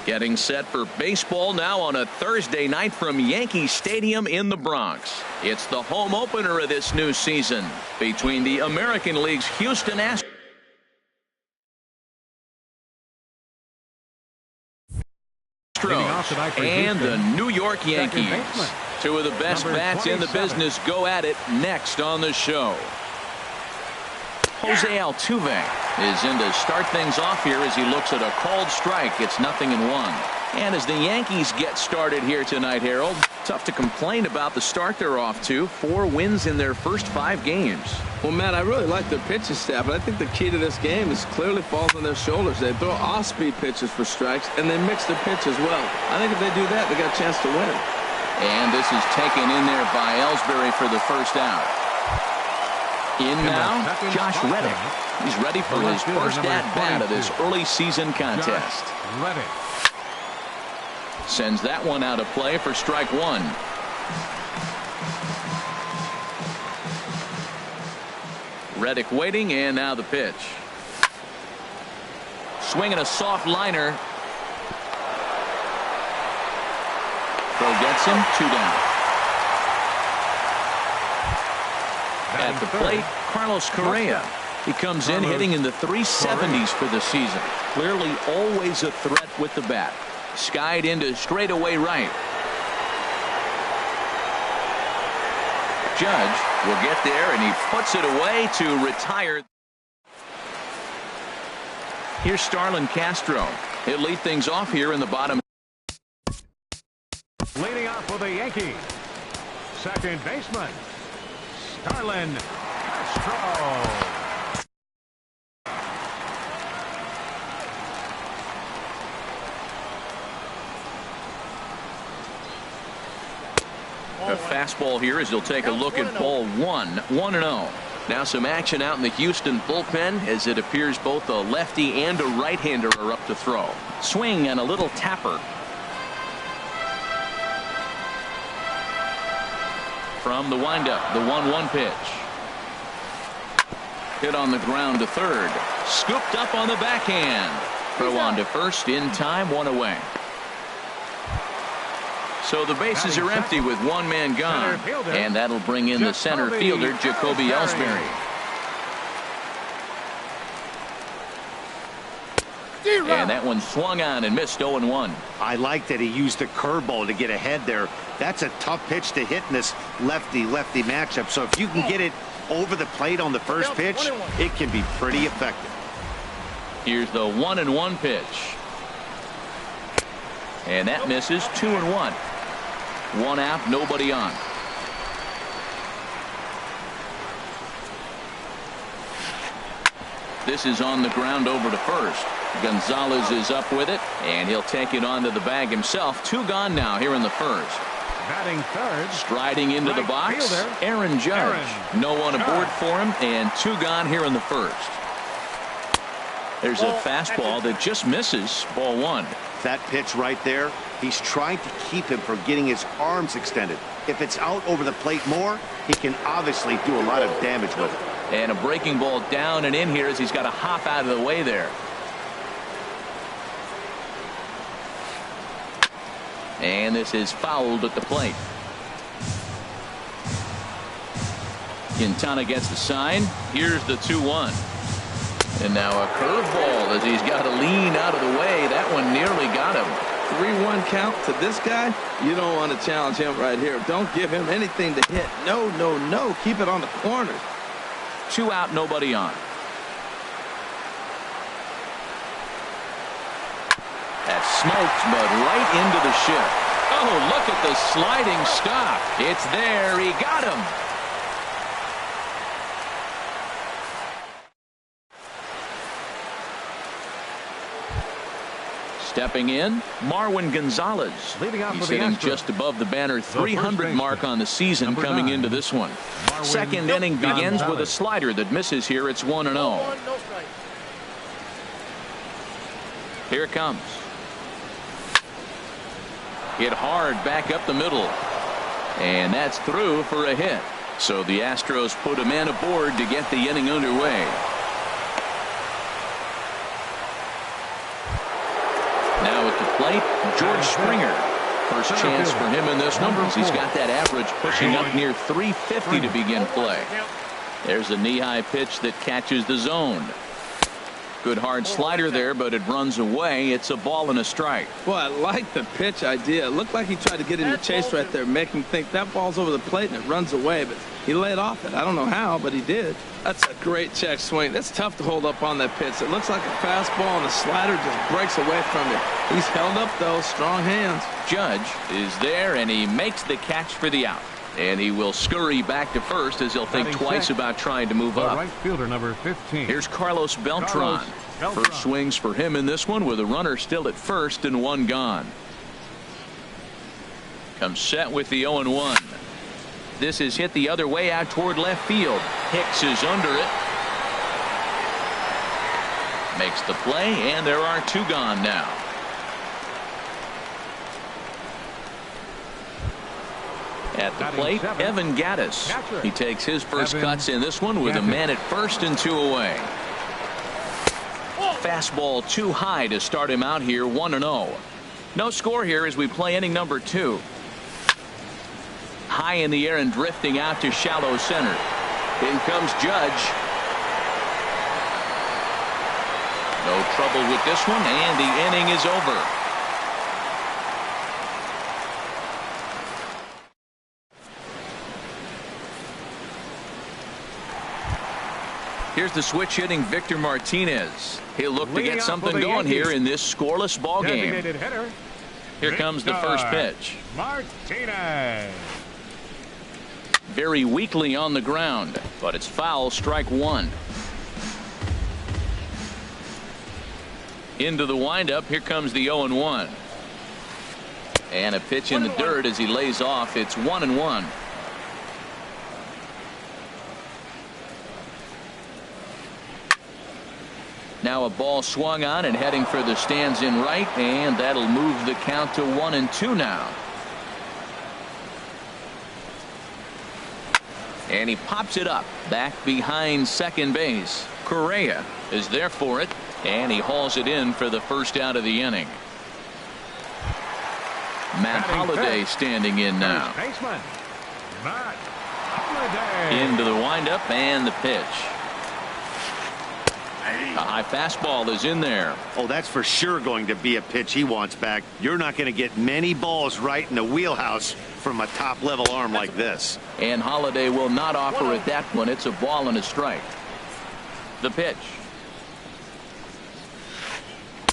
Getting set for baseball now on a Thursday night from Yankee Stadium in the Bronx. It's the home opener of this new season between the American League's Houston Astros and the New York Yankees. Two of the best bats in the business go at it next on the show. Jose Altuve is in to start things off here as he looks at a called strike. It's 0-1. And as the Yankees get started here tonight, Harold, tough to complain about the start they're off to. 4 wins in their first 5 games. Well, Matt, I really like their pitching staff, but I think the key to this game is clearly falls on their shoulders. They throw off-speed pitches for strikes, and they mix their pitch as well. I think if they do that, they got a chance to win. And this is taken in there by Ellsbury for the first out. In now, Josh Reddick. He's ready for his first at-bat of this early season contest. Sends that one out of play for strike 1. Reddick waiting, and now the pitch. Swinging a soft liner. Throw gets him, 2 down. At the plate, Carlos Correa. He comes in hitting in the 370s for the season. Clearly always a threat with the bat. Skied into straightaway right. Judge will get there, and he puts it away to retire. Here's Starlin Castro. He'll lead things off here in the bottom. Leading off for the Yankees, second baseman, Starlin Castro. A fastball here as he'll take a look at ball 1. 1-0. Now some action out in the Houston bullpen as it appears both a lefty and a right-hander are up to throw. Swing and a little tapper. From the windup, the 1-1 pitch. Hit on the ground to third. Scooped up on the backhand. Throw on to first in time, 1 away. So the bases are empty with 1 man gone. And that'll bring in the center fielder, Jacoby Ellsbury. And that one swung on and missed 0-1. I like that he used the curveball to get ahead there. That's a tough pitch to hit in this lefty-lefty matchup. So if you can get it over the plate on the first pitch, it can be pretty effective. Here's the 1-1 pitch. And that misses. 2-1. 1 out, nobody on. This is on the ground over to first. Gonzalez is up with it, and he'll take it onto the bag himself. 2 gone now here in the first. Batting third. Striding into the box, Aaron Judge. No one aboard for him, and 2 gone here in the first. There's a fastball that just misses. Ball 1. That pitch right there, he's trying to keep him from getting his arms extended. If it's out over the plate more, he can obviously do a lot of damage with it. And a breaking ball down and in here as he's got to hop out of the way there. And this is fouled at the plate. Quintana gets the sign. Here's the 2-1. And now a curveball as he's got to lean out of the way. That one nearly got him. 3-1 count to this guy. You don't want to challenge him right here. Don't give him anything to hit. No, no, no. Keep it on the corners. 2 out, nobody on. That smoked, but right into the ship. Oh, look at the sliding stop. It's there. He got him. Stepping in, Marwin Gonzalez. He's hitting just above the banner 300 mark on the season coming into this one. Second inning begins with a slider that misses here. It's 1-0. Here it comes. Hit hard back up the middle. And that's through for a hit. So the Astros put a man aboard to get the inning underway. Now at the plate, George Springer. First chance for him in this one. He's got that average pushing up near 350 to begin play. There's a knee-high pitch that catches the zone. Good hard slider there, but it runs away. It's a ball and a strike. Boy, I like the pitch idea. It looked like he tried to get in the chase right there, make him think that ball's over the plate and it runs away, but he laid off it. I don't know how, but he did. That's a great check swing. That's tough to hold up on that pitch. It looks like a fastball, and the slider just breaks away from you. He's held up, though. Strong hands. Judge is there, and he makes the catch for the out. And he will scurry back to first as he'll think twice about trying to move up. Right fielder number 15. Here's Carlos Beltran. First swings for him in this one with a runner still at first and one gone. Comes set with the 0-1. This is hit the other way out toward left field. Hicks is under it. Makes the play, and there are two gone now. At the plate, Evan Gattis. He takes his first cuts in this one with a man at first and two away. Fastball too high to start him out here, 1-0. No score here as we play inning number 2. High in the air and drifting out to shallow center. In comes Judge. No trouble with this one, and the inning is over. Here's the switch hitting Victor Martinez. He'll look to get something going here in this scoreless ball game. Here comes the first pitch. Martinez. Very weakly on the ground, but it's foul, strike one. Into the windup, here comes the 0-1. And a pitch in the dirt as he lays off. It's 1-1. Now a ball swung on and heading for the stands in right, and that'll move the count to 1-2 now. And he pops it up back behind second base. Correa is there for it, and he hauls it in for the first out of the inning. Matt Holliday standing in now. Matt Holliday. Into the windup and the pitch. A high fastball is in there. Oh, that's for sure going to be a pitch he wants back. You're not going to get many balls right in the wheelhouse from a top level arm like this. And Holliday will not offer at that one. It's a ball and a strike. The pitch.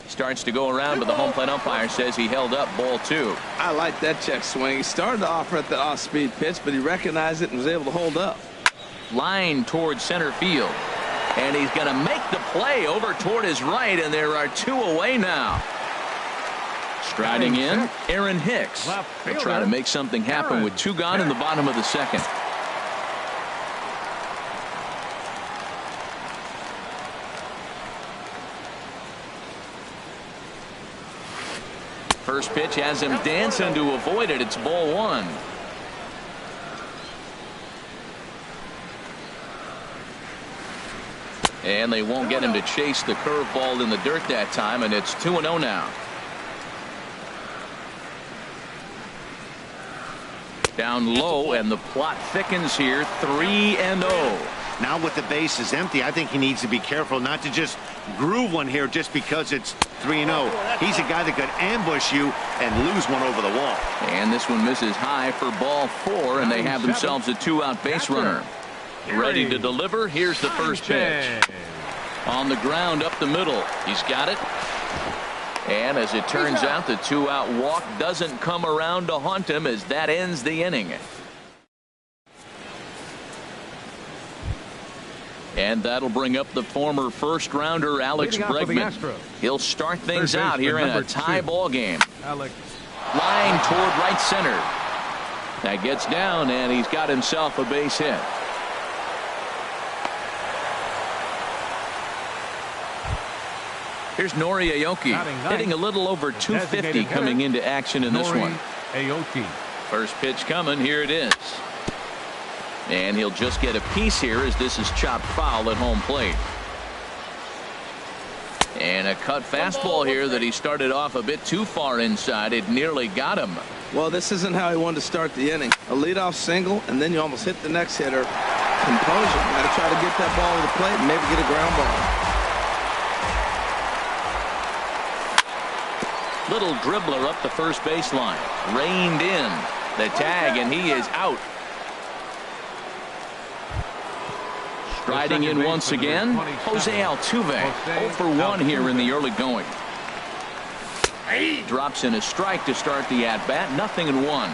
Starts to go around, but the home plate umpire says he held up ball 2. I like that check swing. He started to offer at the off-speed pitch, but he recognized it and was able to hold up. Line towards center field. And he's going to make the play over toward his right, and there are two away now. Striding in, Aaron Hicks. They'll try to make something happen with two gone in the bottom of the second. First pitch has him dancing to avoid it. It's ball 1. And they won't get him to chase the curveball in the dirt that time, and it's 2-0 now. Down low, and the plot thickens here, 3-0. Now with the bases empty, I think he needs to be careful not to just groove one here just because it's 3-0. He's a guy that could ambush you and lose one over the wall. And this one misses high for ball 4, and they have themselves a 2-out base runner. Ready to deliver. Here's the first pitch. On the ground up the middle. He's got it. And as it turns out, the 2-out walk doesn't come around to haunt him as that ends the inning. And that'll bring up the former first rounder Alex Bregman. He'll start things out here in a tie ball game. Line toward right center. That gets down, and he's got himself a base hit. Here's Nori Aoki hitting a little over 250 coming into action in this one. First pitch coming. Here it is. And he'll just get a piece here as this is chopped foul at home plate. And a cut fastball here that he started off a bit too far inside. It nearly got him. Well, this isn't how he wanted to start the inning. A leadoff single, and then you almost hit the next hitter. Composure. Got to try to get that ball to the plate and maybe get a ground ball. Little dribbler up the first baseline. Reined in. The tag, and he is out. Striding in once again, Jose Altuve. 0 for 1 here in the early going. Drops in a strike to start the at-bat. 0-1.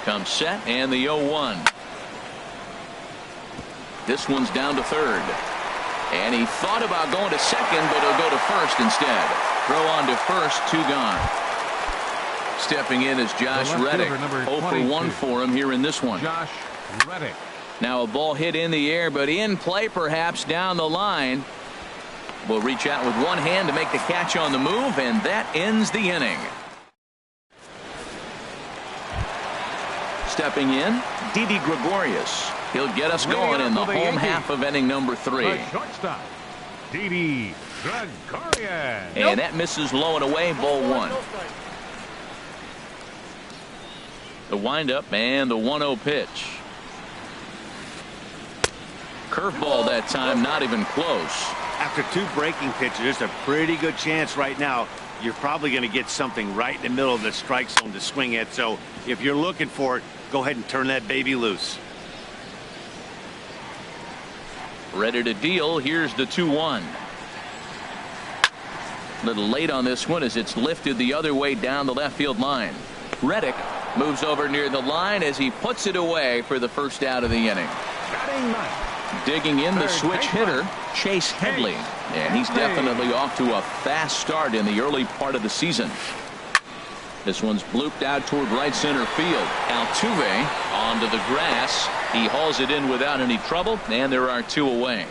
Comes set, and the 0-1. This one's down to third. And he thought about going to second, but he'll go to first instead. Throw on to first, 2 gone. Stepping in is Josh Reddick. 0 for 1 for him here in this one. Josh Reddick. Now a ball hit in the air, but in play perhaps down the line. Will reach out with one hand to make the catch on the move, and that ends the inning. Stepping in, Didi Gregorius. He'll get us going in the home half of inning number 3. The shortstop, Didi Gregorius. And that misses low and away, ball 1. The windup and the 1-0 pitch. Curveball that time, not even close. After 2 breaking pitches, there's a pretty good chance right now you're probably going to get something right in the middle of the strike zone to swing at. So if you're looking for it, go ahead and turn that baby loose. Ready to deal. Here's the 2-1. Little late on this one as it's lifted the other way down the left field line. Reddick moves over near the line as he puts it away for the first out of the inning. Batting ninth. Digging in the switch hitter, Chase Headley. And he's definitely off to a fast start in the early part of the season. This one's blooped out toward right center field. Altuve onto the grass. He hauls it in without any trouble, and there are 2 away.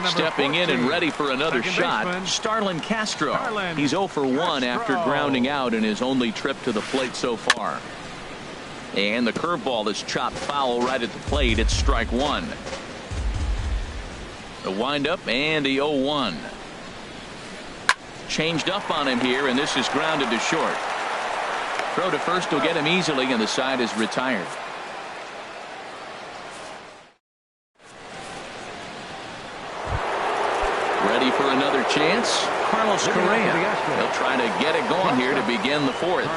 Stepping in and ready for another shot, Starlin Castro. He's 0 for 1 after grounding out in his only trip to the plate so far. And the curveball is chopped foul right at the plate. It's strike 1. The windup and the 0-1. Changed up on him here, and this is grounded to short. Throw to first will get him easily, and the side is retired. Ready for another chance? Carlos Correa. He'll try to get it going here to begin the 4th.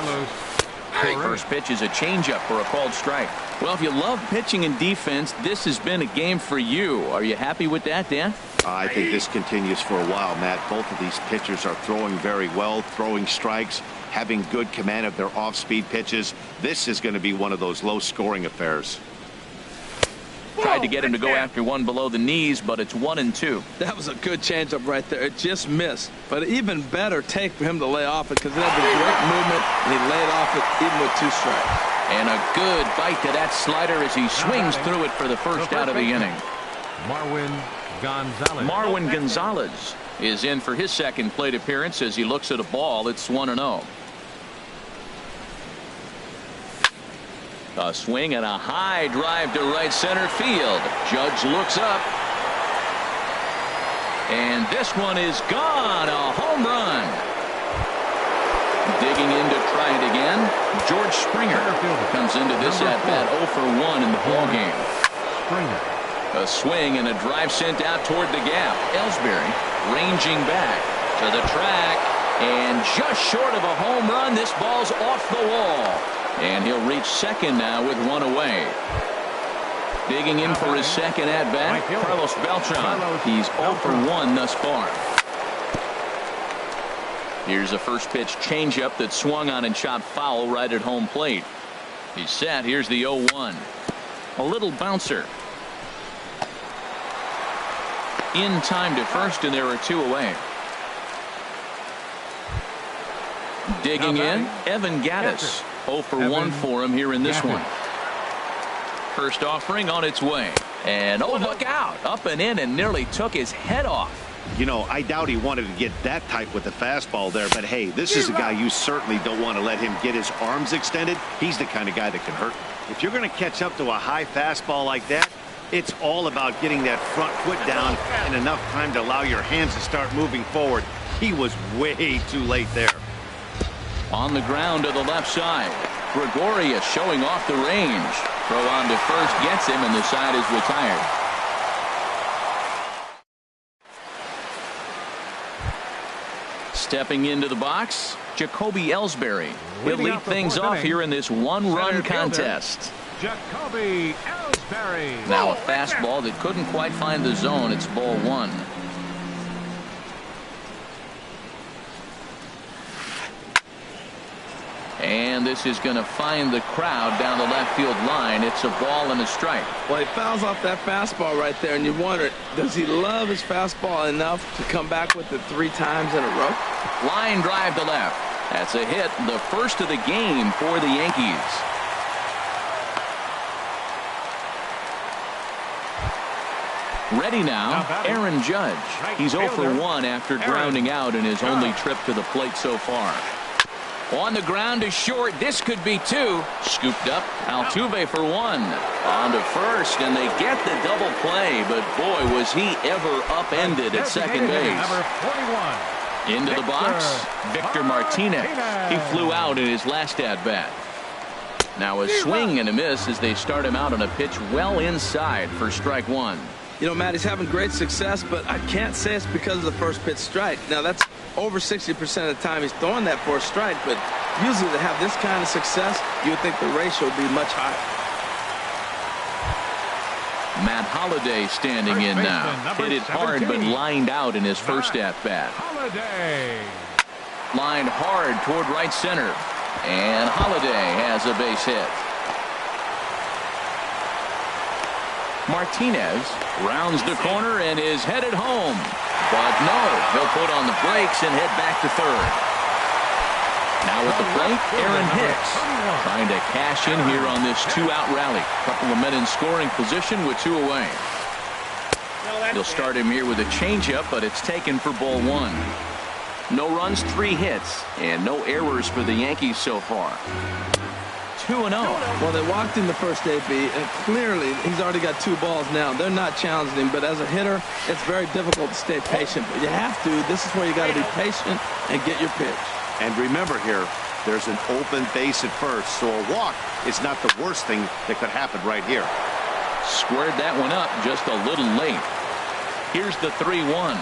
First pitch is a changeup for a called strike. Well, if you love pitching and defense, this has been a game for you. Are you happy with that, Dan? I think this continues for a while, Matt. Both of these pitchers are throwing very well, throwing strikes, having good command of their off-speed pitches. This is going to be one of those low-scoring affairs. Tried to get him to go after one below the knees, but it's 1-2. That was a good changeup right there. It just missed. But an even better take for him to lay off it because it had the great movement, and he laid off it even with 2 strikes. And a good bite to that slider as he swings through it for the first out of the inning. Marwin Gonzalez is in for his second plate appearance as he looks at a ball. It's 1-0. A swing and a high drive to right center field. Judge looks up. And this one is gone. A home run. Digging in to try it again. George Springer comes into this at-bat 0 for 1 in the ballgame. A swing and a drive sent out toward the gap. Ellsbury ranging back to the track. And just short of a home run, this ball's off the wall. And he'll reach second now with 1 away. Digging in for his second at-bat, Carlos Beltran. He's 0 for 1 thus far. Here's a first pitch changeup that swung on and chopped foul right at home plate. He's set. Here's the 0-1. A little bouncer. In time to first, and there are 2 away. Digging in, Evan Gattis. 0 for 1 for him here in this one. First offering on its way. And oh, look out. Up and in and nearly took his head off. You know, I doubt he wanted to get that tight with the fastball there, but hey, this is a guy you certainly don't want to let him get his arms extended. He's the kind of guy that can hurt. If you're going to catch up to a high fastball like that, It's all about getting that front foot down and enough time to allow your hands to start moving forward. He was way too late there. On the ground to the left side. Gregorius showing off the range. Throw on to first gets him, and the side is retired. Stepping into the box, Jacoby Ellsbury. He'll lead things off here in this one-run contest. Jacoby Ellsbury. Now a fastball that couldn't quite find the zone. It's ball one. And this is going to find the crowd down the left field line. It's a ball and a strike. Well, he fouls off that fastball right there, and you wonder, does he love his fastball enough to come back with it 3 times in a row? Line drive to left. That's a hit, the first of the game for the Yankees. Ready now, Aaron Judge. He's 0 for 1 after grounding out in his only trip to the plate so far. On the ground to short. This could be 2. Scooped up. Altuve for 1. On to first, and they get the double play. But boy, was he ever upended at second base. Number 41. Into the box, Victor Martinez. He flew out in his last at-bat. Now a swing and a miss as they start him out on a pitch well inside for strike 1. You know, Matt, he's having great success, but I can't say it's because of the first pitch strike. Now, that's over 60% of the time he's throwing that for a strike, but usually to have this kind of success, you would think the ratio would be much higher. Matt Holliday standing in now. Hit it hard, but lined out in his first at-bat. Holliday. Lined hard toward right center. And Holliday has a base hit. Martinez rounds the corner and is headed home. But no, he'll put on the brakes and head back to third. Now at the plate, Aaron Hicks trying to cash in here on this 2-out rally. Couple of men in scoring position with 2 away. He'll start him here with a changeup, but it's taken for ball 1. No runs, 3 hits, and no errors for the Yankees so far. 2-0. Well, they walked in the first AB, and clearly he's already got 2 balls now. They're not challenging him, but as a hitter, it's very difficult to stay patient. But you have to. This is where you got to be patient and get your pitch. And remember here, there's an open base at first, so a walk is not the worst thing that could happen right here. Squared that one up just a little late. Here's the 3-1.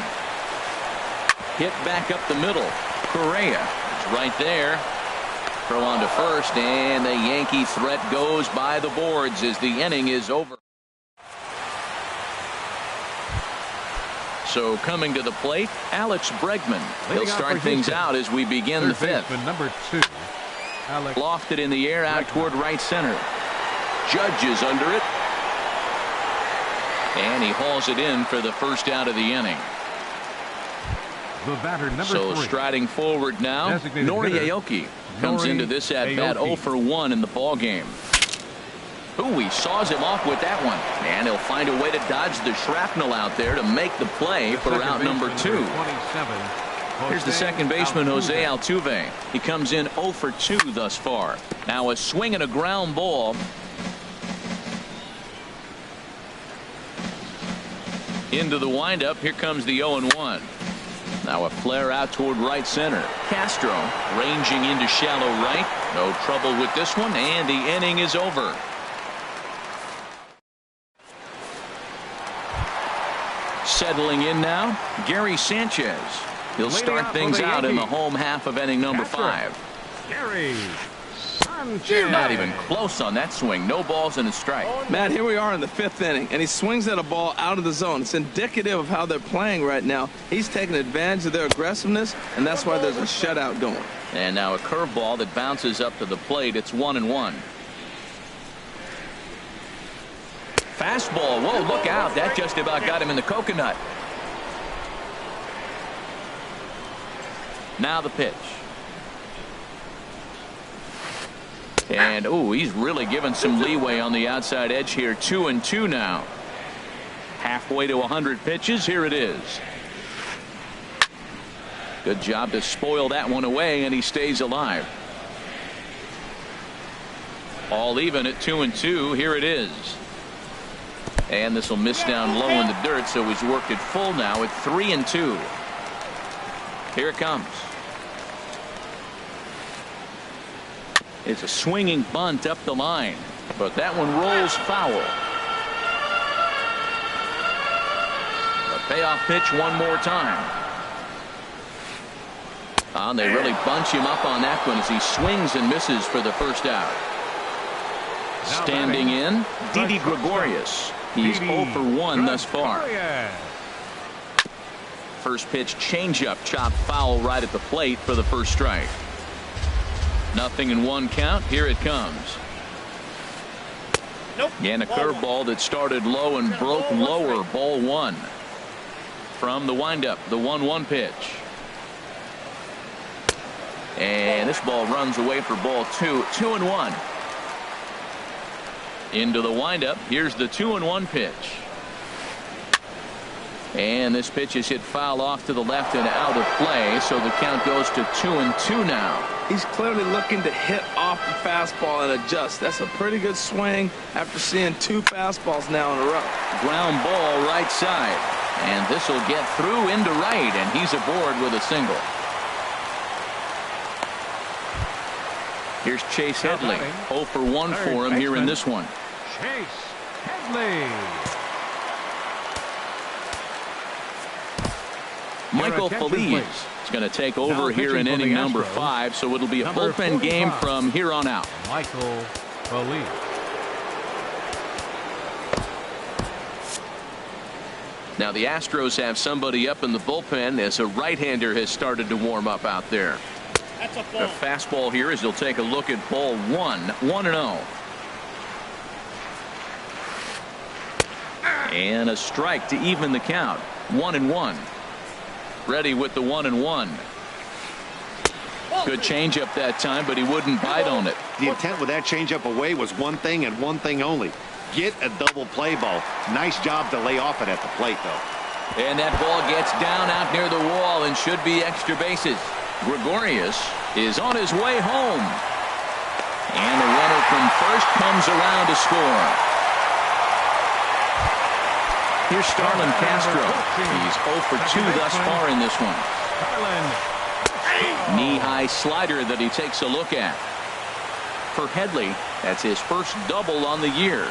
Hit back up the middle. Correa is right there. Throw on to first, and the Yankee threat goes by the boards as the inning is over. So coming to the plate, Alex Bregman. He'll start things out as we begin the 5th. Number 2. Alex. Lofted in the air out toward right center. Judge is under it. And he hauls it in for the first out of the inning. The batter, number 3. Striding forward now, Nori Aoki comes into this at-bat 0 for 1 in the ballgame. Ooh, he saws him off with that one. And he'll find a way to dodge the shrapnel out there to make the play for out number 2. Here's the second baseman, Jose Altuve. He comes in 0 for 2 thus far. Now a swing and a ground ball. Into the windup. Here comes the 0-1. Now a flare out toward right center. Castro ranging into shallow right. No trouble with this one, and the inning is over. Settling in now, Gary Sanchez. He'll start things out in the home half of inning number 5. Gary Sanchez. Not even close on that swing. No balls and a strike. Matt, here we are in the 5th inning, and he swings at a ball out of the zone. It's indicative of how they're playing right now. He's taking advantage of their aggressiveness, and that's why there's a shutout going. And now a curveball that bounces up to the plate. It's 1-1. Fastball. Whoa, look out. That just about got him in the coconut. Now the pitch. And, ooh, he's really given some leeway on the outside edge here. 2-2 now. Halfway to 100 pitches. Here it is. Good job to spoil that one away, and he stays alive. All even at 2-2. Here it is. And this will miss down low in the dirt, so he's worked it full now at 3-2. Here it comes. It's a swinging bunt up the line, but that one rolls foul. A payoff pitch one more time. And they really bunch him up on that one as he swings and misses for the first out. Standing in, Didi Gregorius. He's 0 for 1 thus far. First pitch changeup, chopped foul right at the plate for the first strike. 0-1 count. Here it comes. And a curveball that started low and broke lower. Ball 1. From the windup, the 1-1 pitch. And this ball runs away for ball 2. 2-1. Into the windup. Here's the 2-1 pitch. And this pitch is hit foul off to the left and out of play, so the count goes to 2-2 now. He's clearly looking to hit off the fastball and adjust. That's a pretty good swing after seeing 2 fastballs now in a row. Ground ball right side. And this will get through into right, and he's aboard with a single. Here's Chase Headley. 0 for 1 for him here in this one. Chase Headley. Michael Feliz is going to take over here in inning number 5, so it'll be a bullpen game from here on out. Michael Feliz. Now the Astros have somebody up in the bullpen as a right-hander has started to warm up out there. A fastball here as he'll take a look at ball 1. 1-0. And a strike to even the count. 1-1. Ready with the 1-1. Good changeup that time, but he wouldn't bite on it. The intent with that changeup away was one thing and one thing only. Get a double play ball. Nice job to lay off it at the plate, though. And that ball gets down out near the wall and should be extra bases. Gregorius is on his way home. And the runner from first comes around to score. Here's Starlin Castro. He's 0 for 2 thus far in this one. Knee-high slider that he takes a look at. For Headley, that's his first double on the year.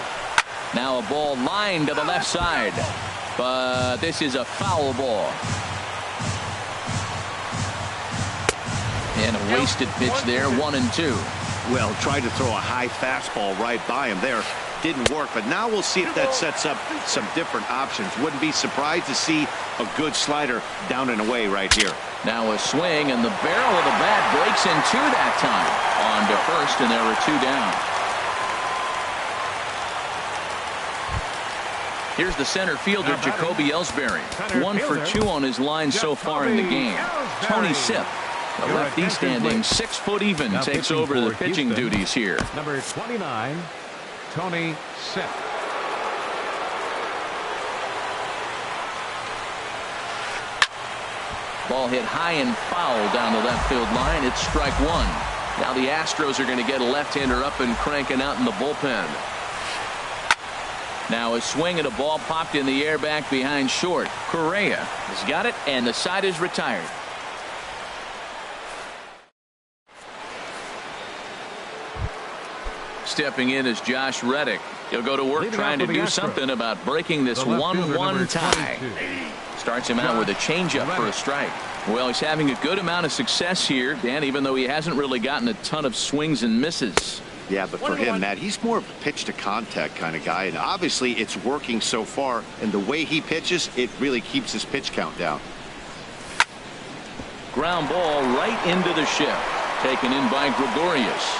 Now a ball lined to the left side. But this is a foul ball. And a wasted pitch there, 1-2. Well, tried to throw a high fastball right by him there. Didn't work, but now we'll see if that sets up some different options. Wouldn't be surprised to see a good slider down and away right here. Now a swing, and the barrel of the bat breaks in 2 that time. On to first, and there are 2 down. Here's the center fielder, Jacoby Ellsbury. 1 for 2 on his line so far in the game. Tony Sipp, the lefty standing 6 foot even, takes over the pitching duties here. Number 29, Tony Sipp. Ball hit high and foul down the left field line. It's strike 1. Now the Astros are going to get a left-hander up and cranking out in the bullpen. Now a swing and a ball popped in the air back behind short. Correa has got it, and the side is retired. Stepping in is Josh Reddick. He'll go to work trying to do something about breaking this 1-1 tie. Starts him out with a changeup for a strike. Well, he's having a good amount of success here, Dan, even though he hasn't really gotten a ton of swings and misses. Yeah, but for him, Matt, he's more of a pitch-to-contact kind of guy, and obviously it's working so far, and the way he pitches, it really keeps his pitch count down. Ground ball right into the shift. Taken in by Gregorius.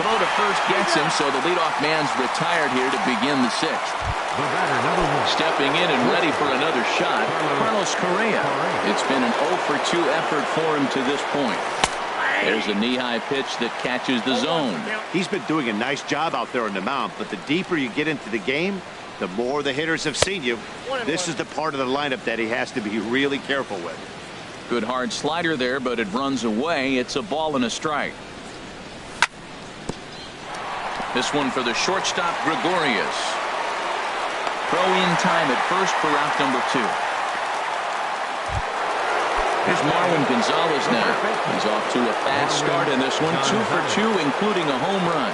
Throw to first gets him, so the leadoff man's retired here to begin the 6th. The batter, number 1. Stepping in and ready for another shot, Carlos Correa. It's been an 0 for 2 effort for him to this point. There's a knee-high pitch that catches the zone. He's been doing a nice job out there on the mound, but the deeper you get into the game, the more the hitters have seen you. This is the part of the lineup that he has to be really careful with. Good hard slider there, but it runs away. It's a ball and a strike. This one for the shortstop, Gregorius. Throw in time at first for out number 2. Here's Marwin Gonzalez now. He's off to a fast start in this one. 2 for 2, including a home run.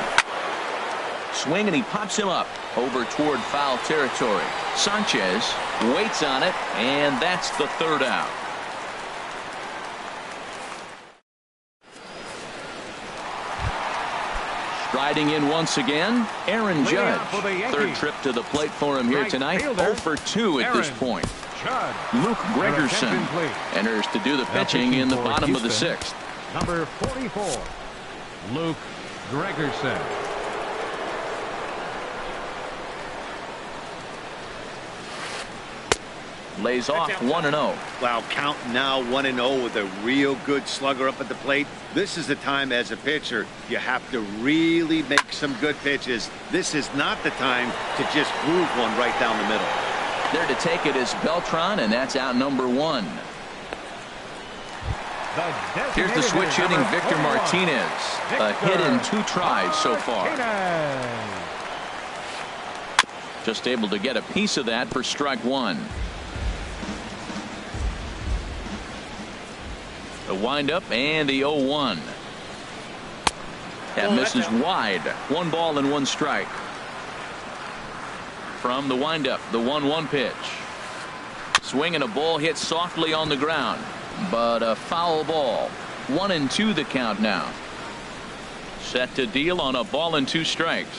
Swing, and he pops him up over toward foul territory. Sanchez waits on it, and that's the 3rd out. Striding in once again, Aaron Judge. 3rd trip to the plate for him here tonight. 0 for 2 at this point. Luke Gregerson enters to do the pitching in the bottom of the 6th. Number 44, Luke Gregerson. Lays off 1-0. Wow, count now 1-0 with a real good slugger up at the plate. This is the time as a pitcher you have to really make some good pitches. This is not the time to just groove one right down the middle. There to take it is Beltran, and that's out number 1. Here's the switch hitting Victor Martinez. A hit in 2 tries so far. Just able to get a piece of that for strike 1. The windup and the 0-1. That misses wide. 1 ball and 1 strike. From the windup, the 1-1 pitch. Swing and a ball hit softly on the ground, but a foul ball. 1-2 the count now. Set to deal on a ball and 2 strikes.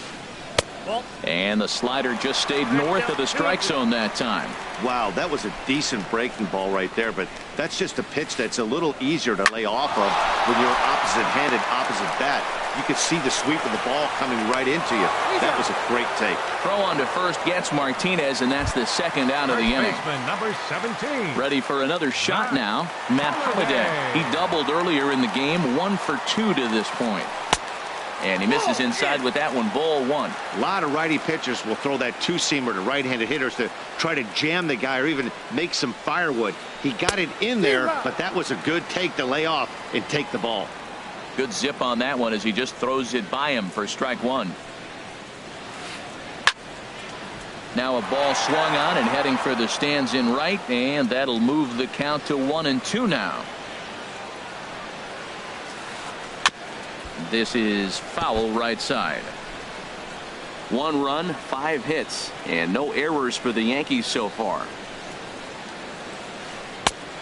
And the slider just stayed north of the strike zone that time. Wow, that was a decent breaking ball right there, but that's just a pitch that's a little easier to lay off of when you're opposite-handed, opposite bat. You could see the sweep of the ball coming right into you. That was a great take. Throw on to first gets Martinez, and that's the 2nd out of the inning. Number 17. Ready for another shot now, Matt Holliday. He doubled earlier in the game, 1 for 2 to this point. And he misses inside with that one. Ball 1. A lot of righty pitchers will throw that 2-seamer to right-handed hitters to try to jam the guy or even make some firewood. He got it in there, but that was a good take to lay off and take the ball. Good zip on that one as he just throws it by him for strike 1. Now a ball swung on and heading for the stands in right, and that'll move the count to 1-2 now. This is foul right side. 1 run, 5 hits, and no errors for the Yankees so far.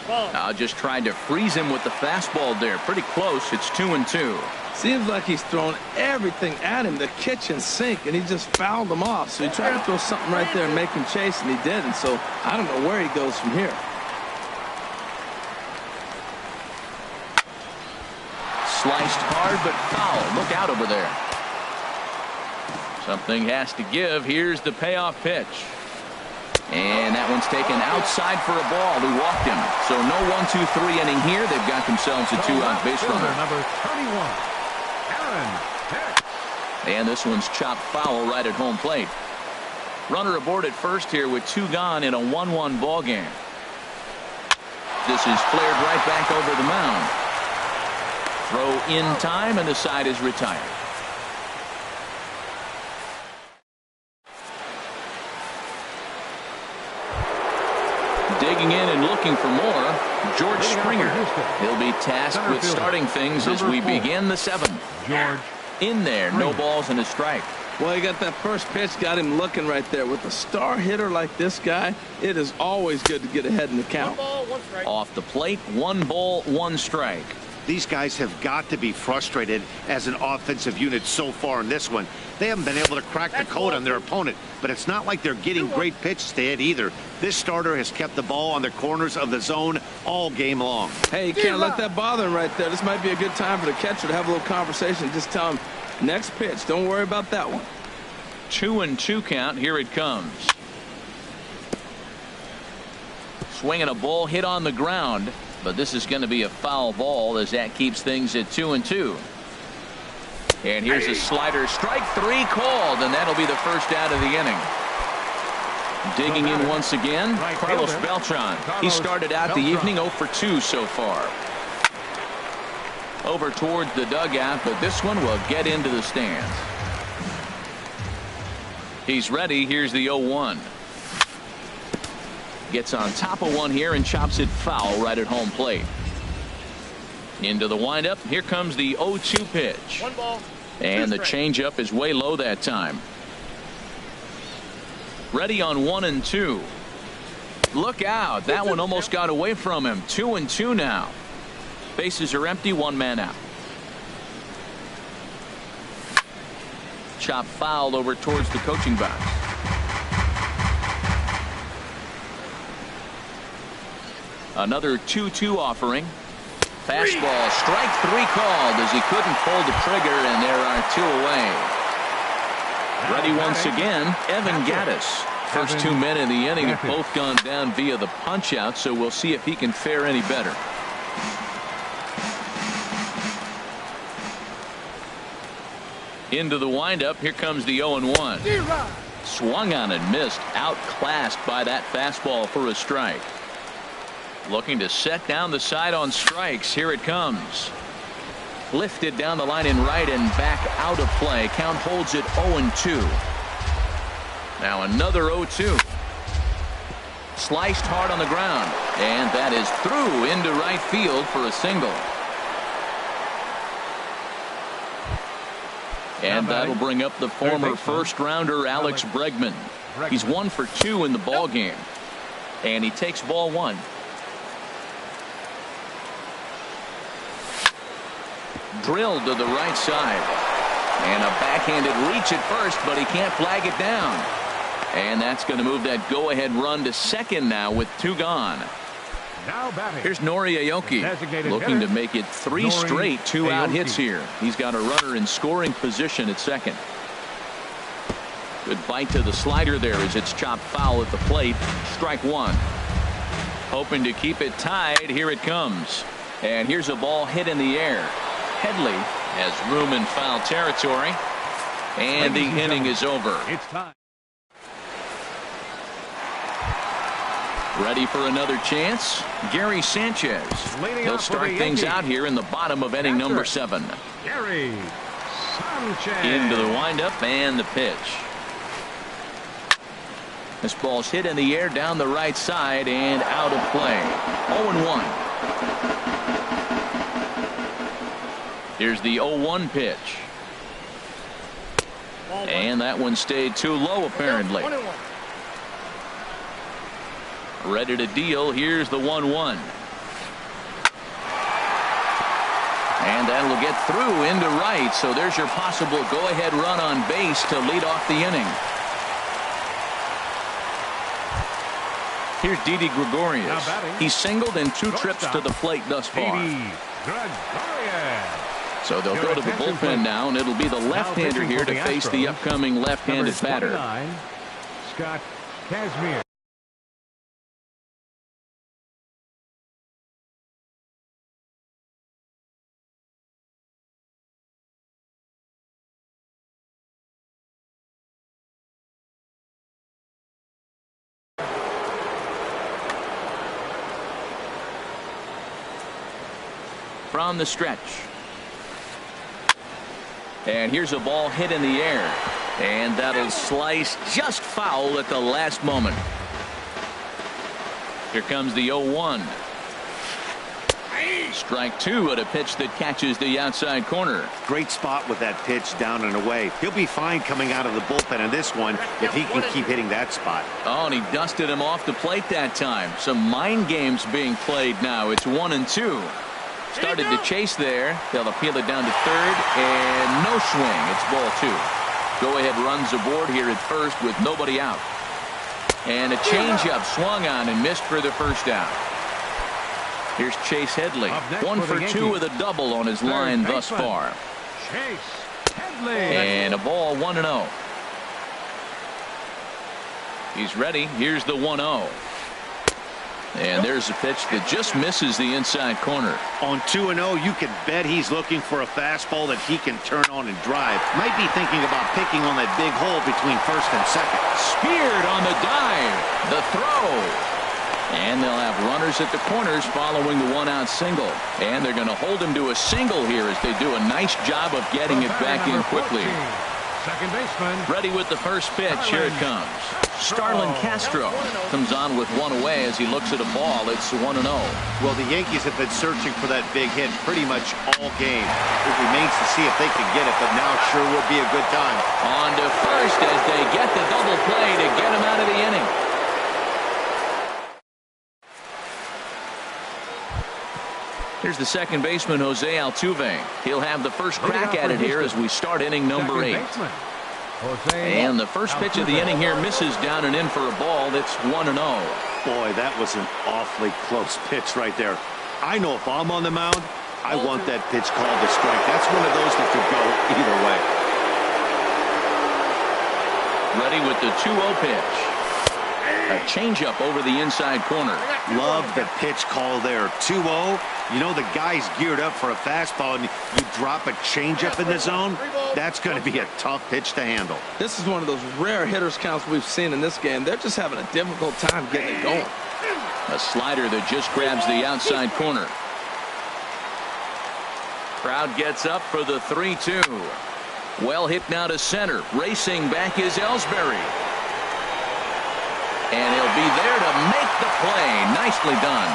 Now just trying to freeze him with the fastball there. Pretty close. It's 2-2. Seems like he's thrown everything at him, the kitchen sink, and he just fouled them off. So he tried to throw something right there and make him chase, and he did. And so I don't know where he goes from here. Sliced hard, but foul. Look out over there. Something has to give. Here's the payoff pitch. And that one's taken outside for a ball. He walked him. So no 1-2-3 inning here. They've got themselves a 2-out base runner. Number 31, Aaron Hicks. And this one's chopped foul right at home plate. Runner aboard at first here with 2 gone in a 1-1 ball game. This is flared right back over the mound. Throw in time, and the side is retired. Digging in and looking for more, George Springer. He'll be tasked with starting things as we begin the 7th. George. In there, no balls and a strike. Well, he got that first pitch, got him looking right there. With a star hitter like this guy, it is always good to get ahead in the count. 1 ball, 1 strike. Off the plate, 1 ball, 1 strike. These guys have got to be frustrated as an offensive unit so far in this one. They haven't been able to crack the code on their opponent, but it's not like they're getting great pitches to hit either. This starter has kept the ball on the corners of the zone all game long. Hey, you can't let that bother him right there. This might be a good time for the catcher to have a little conversation. Just tell him, next pitch, don't worry about that one. 2-2 count. Here it comes. Swinging a ball hit on the ground, but this is going to be a foul ball as that keeps things at 2-2. And here's a slider. Strike 3 called, and that'll be the first out of the inning. Digging in once again, Carlos Beltran. He started out the evening 0 for 2 so far. Over towards the dugout, but this one will get into the stands. He's ready. Here's the 0-1. Gets on top of one here and chops it foul right at home plate. Into the windup. Here comes the 0-2 pitch. One ball. And the changeup is way low that time. Ready on 1-2. Look out. That one almost got away from him. 2-2 now. Bases are empty. One man out. Chop fouled over towards the coaching box. Another 2-2 offering. Fastball, strike 3 called as he couldn't pull the trigger, and there are 2 away. Ready once again, Evan Gaddis. First 2 men in the inning have both gone down via the punch out, so we'll see if he can fare any better. Into the windup. Here comes the 0-1. Swung on and missed. Outclassed by that fastball for a strike. Looking to set down the side on strikes. Here it comes. Lifted down the line in right and back out of play. Count holds it 0-2. Now another 0-2. Sliced hard on the ground. And that is through into right field for a single. And that'll bring up the former first-rounder Alex Bregman. He's 1 for 2 in the ball game. And he takes ball 1. Drilled to the right side. And a backhanded reach at first, but he can't flag it down. And that's going to move that go-ahead run to second now with 2 gone. Now batting. Here's Nori Aoki looking to make it 3 straight 2-out hits here. He's got a runner in scoring position at second. Good bite to the slider there as it's chopped foul at the plate. Strike 1. Hoping to keep it tied. Here it comes. And here's a ball hit in the air. Headley has room in foul territory. And the inning is over. It's time. Ready for another chance? Gary Sanchez. He'll start things out here in the bottom of inning number 7. Gary Sanchez. Into the windup and the pitch. This ball's hit in the air down the right side and out of play. 0-1. Here's the 0-1 pitch. And that one stayed too low apparently. Ready to deal. Here's the 1-1. And that'll get through into right. So there's your possible go-ahead run on base to lead off the inning. Here's Didi Gregorius. He's singled in 2 trips to the plate thus far. So they'll go to the bullpen now, and it'll be the left-hander here to face the upcoming left-handed batter. Scott Kazmir. From the stretch. And here's a ball hit in the air. And that'll slice just foul at the last moment. Here comes the 0-1. Strike 2 at a pitch that catches the outside corner. Great spot with that pitch down and away. He'll be fine coming out of the bullpen in this one if he can keep hitting that spot. Oh, and he dusted him off the plate that time. Some mind games being played now. It's 1-2. Started to chase there. They'll appeal it down to third, and no swing. It's ball 2. Go-ahead runs aboard here at first with nobody out. And a changeup swung on and missed for the first out. Here's Chase Headley. 1 for 2 with a double on his line thus far. Chase Headley. And a ball 1-0. He's ready. Here's the 1-0. And there's a pitch that just misses the inside corner. On 2-0, you can bet he's looking for a fastball that he can turn on and drive. Might be thinking about picking on that big hole between first and second. Speared on the dive. The throw. And they'll have runners at the corners following the 1-out single. And they're going to hold him to a single here as they do a nice job of getting it back in quickly. Second baseman. Ready with the first pitch. Here it comes. Starlin Castro comes on with one away as he looks at a ball. It's 1-0. Well, the Yankees have been searching for that big hit pretty much all game. It remains to see if they can get it, but now sure will be a good time. On to first as they get the double play to get him out of the inning. Here's the second baseman, Jose Altuve. He'll have the first crack at it here as we start inning number 8. And the first pitch of the inning here misses down and in for a ball. It's 1-0. Boy, that was an awfully close pitch right there. I know if I'm on the mound, I want that pitch called a strike. That's one of those that could go either way. Ready with the 2-0 pitch. A changeup over the inside corner. Love the pitch call there. 2-0. You know the guy's geared up for a fastball, and you drop a changeup in the zone. That's going to be a tough pitch to handle. This is one of those rare hitters counts we've seen in this game. They're just having a difficult time getting it going. A slider that just grabs the outside corner. Crowd gets up for the 3-2. Well hit now to center. Racing back is Ellsbury. And he'll be there to make the play. Nicely done.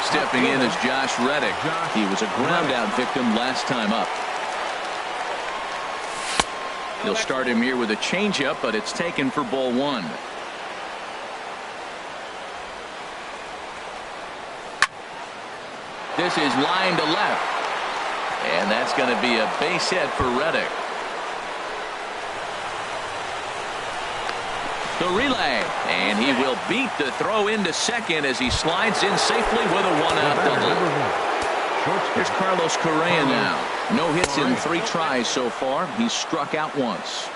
Stepping in is Josh Reddick. He was a ground-out victim last time up. They'll start him here with a changeup, but it's taken for ball 1. This is line to left. And that's going to be a base hit for Reddick. The relay, and he will beat the throw into second as he slides in safely with a 1-out double. Here's Carlos Correa now. No hits in 3 tries so far. He's struck out once.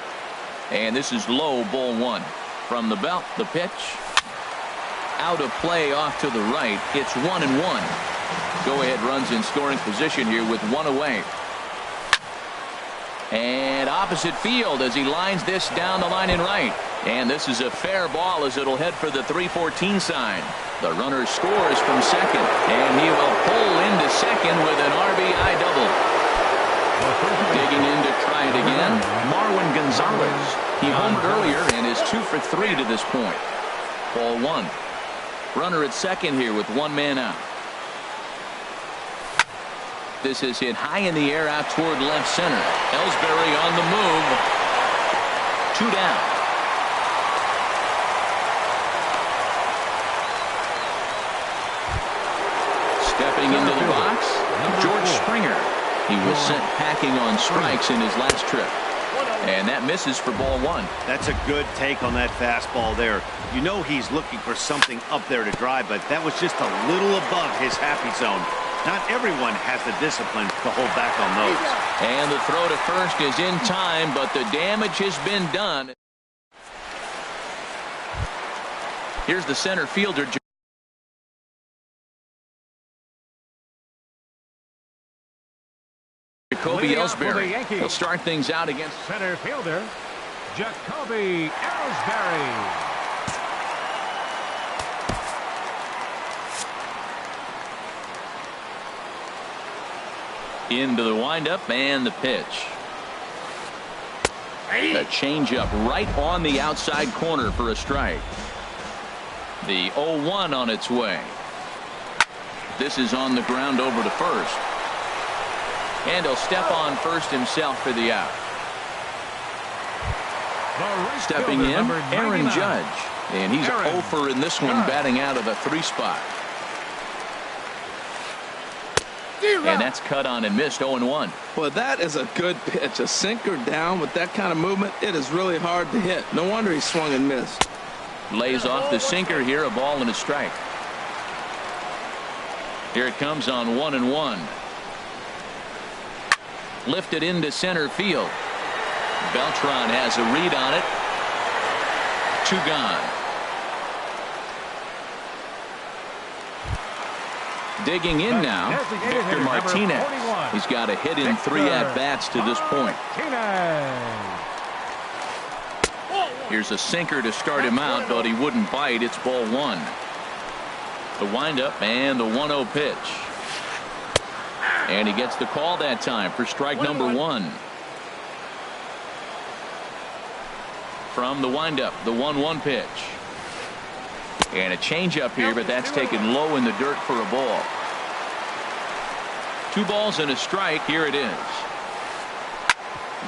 And this is low, ball 1. From the belt, the pitch. Out of play off to the right. It's 1-1. Go-ahead runs in scoring position here with 1 away. And opposite field as he lines this down the line in right. And this is a fair ball as it'll head for the 3-14 sign. The runner scores from second, and he will pull into second with an RBI double. Digging in to try it again, Marwin Gonzalez. He homered earlier and is 2 for 3 to this point. Ball 1. Runner at second here with 1 man out. This is hit high in the air out toward left center. Ellsbury on the move. 2 down. Stepping into the box, George Springer. He was sent packing on strikes in his last trip. And that misses for ball 1. That's a good take on that fastball there. You know he's looking for something up there to drive, but that was just a little above his happy zone. Not everyone has the discipline to hold back on those. And the throw to first is in time, but the damage has been done. Here's the center fielder, Jacoby Ellsbury. He'll start things out against center fielder Jacoby Ellsbury. into the windup and the pitch. A changeup right on the outside corner for a strike. The 0-1 on its way. This is on the ground over to first. And he'll step on first himself for the out. Stepping in, Aaron Judge. And he's 0 for in this one, batting out of the 3 spot. And that's cut on and missed, 0-1. Well, that is a good pitch. A sinker down with that kind of movement, it is really hard to hit. No wonder he swung and missed. Lays off the sinker here, a ball and a strike. Here it comes on 1-1. Lifted into center field. Beltran has a read on it. 2 gone. Digging in now, Victor Martinez. He's got a hit in 3 at-bats to this point. Here's a sinker to start him out, but he wouldn't bite. It's ball 1. The windup and the 1-0 pitch. And he gets the call that time for strike number 1. from the windup, the 1-1 pitch. And a changeup here, but that's taken low in the dirt for a ball. 2 balls and a strike. Here it is.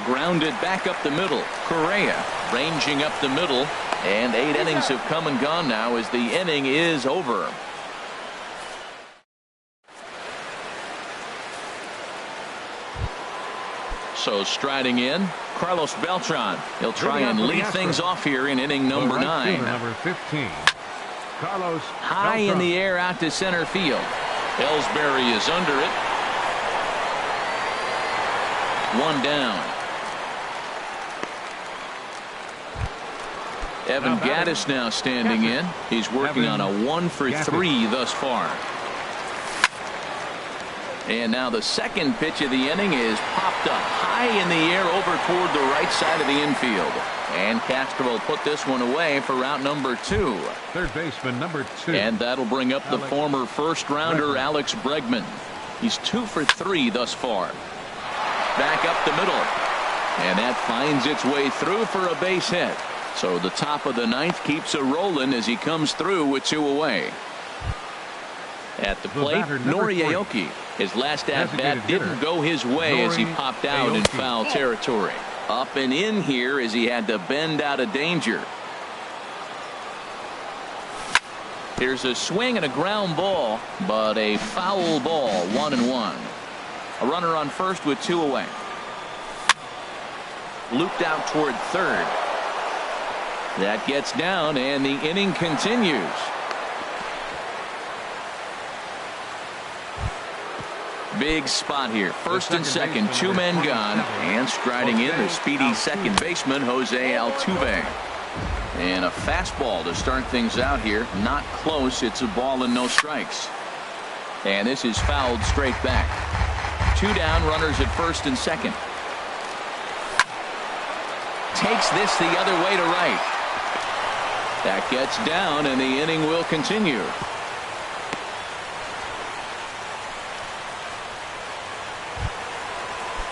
Grounded back up the middle. Correa ranging up the middle. And 8 innings have come and gone now as the inning is over. So striding in, Carlos Beltran. He'll try and lead things off here in inning number 9. Number 15, Carlos High in the air out to center field. Ellsbury is under it. 1 down. Evan Gattis now standing in. He's working on a 1 for 3 thus far. And now the second pitch of the inning is popped up high in the air over toward the right side of the infield. And Castro will put this one away for route number 2. Third baseman number 2. And that'll bring up the former first rounder Alex Bregman. He's 2 for 3 thus far. Back up the middle. And that finds its way through for a base hit. So the top of the 9th keeps a rolling as he comes through with 2 away. At the plate, Nori Aoki. His last at-bat didn't go his way as he popped out in foul territory. Up and in here as he had to bend out of danger. Here's a swing and a ground ball, but a foul ball, 1-1. A runner on first with 2 away. Looped out toward third. That gets down and the inning continues. Big spot here. First and second, 2 men gone. And striding in the speedy second baseman, Jose Altuve. And a fastball to start things out here. Not close. It's a ball and no strikes. And this is fouled straight back. 2 down, runners at first and second. Takes this the other way to right. That gets down and the inning will continue.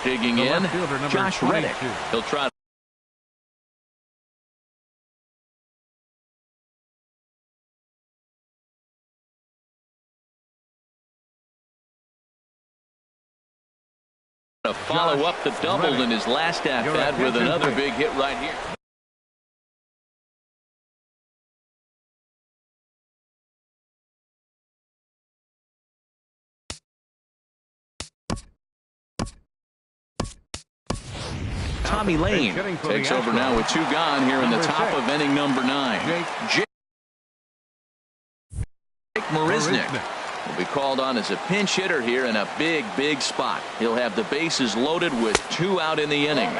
Digging in, Josh Reddick. He'll try to follow up the double in his last at-bat with another big hit right here. Tommy Lane takes over now with 2 gone here in the top of inning number 9. Jake Marisnick will be called on as a pinch hitter here in a big spot. He'll have the bases loaded with 2 out in the inning.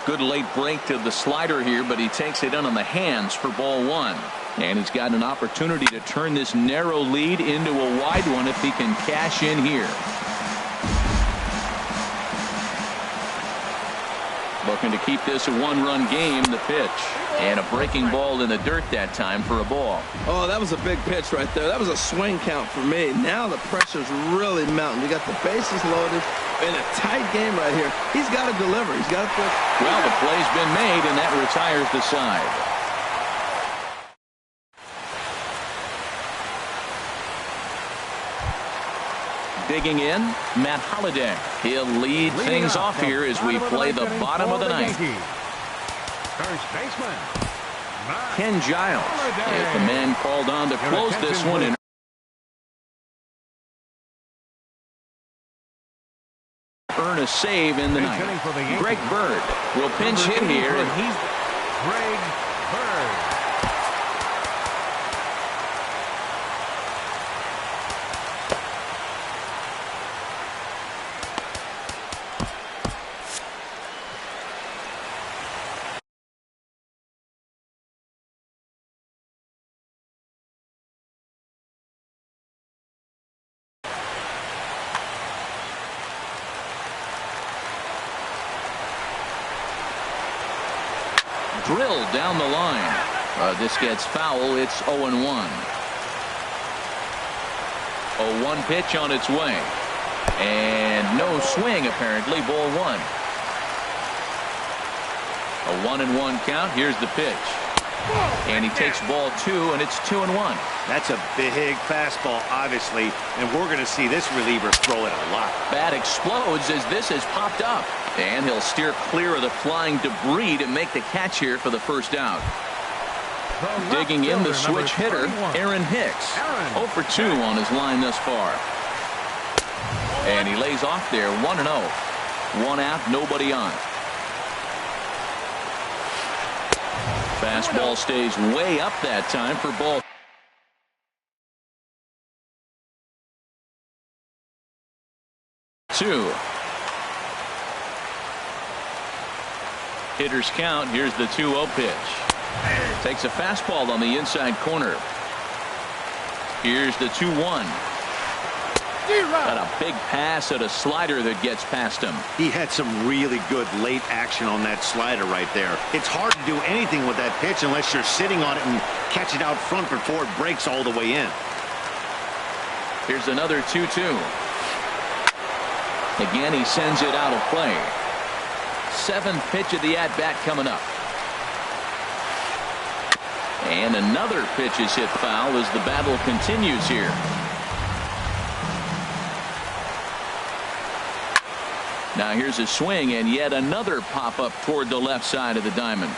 Good late break to the slider here, but he takes it in on the hands for ball 1. And he's got an opportunity to turn this narrow lead into a wide one if he can cash in here. Looking to keep this a 1-run game. The pitch. And a breaking ball in the dirt that time for a ball. Oh, that was a big pitch right there. That was a swing count for me. Now the pressure's really mounting. You got the bases loaded in a tight game right here. He's got to deliver. He's got to put. Well, the play's been made, and that retires the side. Digging in, Matt Holliday. He'll lead things off here as we play the bottom of the 9th. First baseman, Ken Giles is the man called on to close this one and earn a save in the 9th. Greg Bird will pinch hit here, and he's Greg Bird. drilled down the line. This gets foul. It's 0-1. 0-1 pitch on its way. And no swing, apparently. Ball 1. A 1-1 count. Here's the pitch. And he takes ball 2, and it's 2-1. That's a big fastball, obviously, and we're going to see this reliever throw it a lot. Bat explodes as this has popped up. And he'll steer clear of the flying debris to make the catch here for the first out. Digging in the switch hitter, Aaron Hicks. 0 for 2 on his line thus far. And he lays off there, 1-0. 1 out, nobody on. Fastball stays way up that time for ball 2. Hitters count. Here's the 2-0 pitch. Takes a fastball on the inside corner. Here's the 2-1. Got a big pass at a slider that gets past him. He had some really good late action on that slider right there. It's hard to do anything with that pitch unless you're sitting on it and catch it out front before it breaks all the way in. Here's another 2-2. Again, he sends it out of play. 7th pitch of the at-bat coming up. And another pitch is hit foul as the battle continues here. Now here's a swing and yet another pop-up toward the left side of the diamond.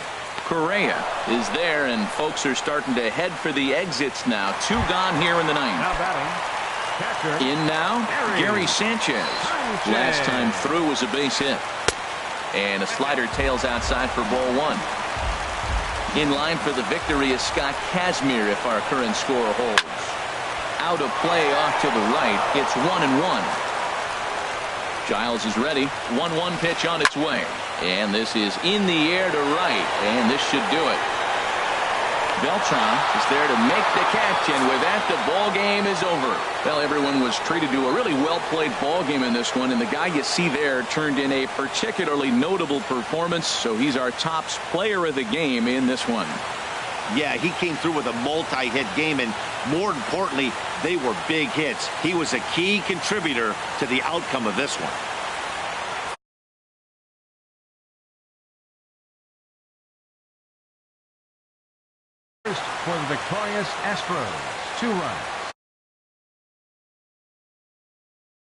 Correa is there, and folks are starting to head for the exits now. 2 gone here in the 9th. Now batting, catcher. In now, Gary Sanchez. Last time through was a base hit. And a slider tails outside for ball 1. In line for the victory is Scott Kazmir if our current score holds. Out of play off to the right. It's 1-1. Giles is ready. 1-1 pitch on its way. And this is in the air to right. And this should do it. Beltran is there to make the catch, and with that, the ball game is over. Well, everyone was treated to a really well-played ball game in this one, and the guy you see there turned in a particularly notable performance, so he's our top player of the game in this one. Yeah, he came through with a multi-hit game, and more importantly, they were big hits. He was a key contributor to the outcome of this one. For the victorious Astros, 2 runs.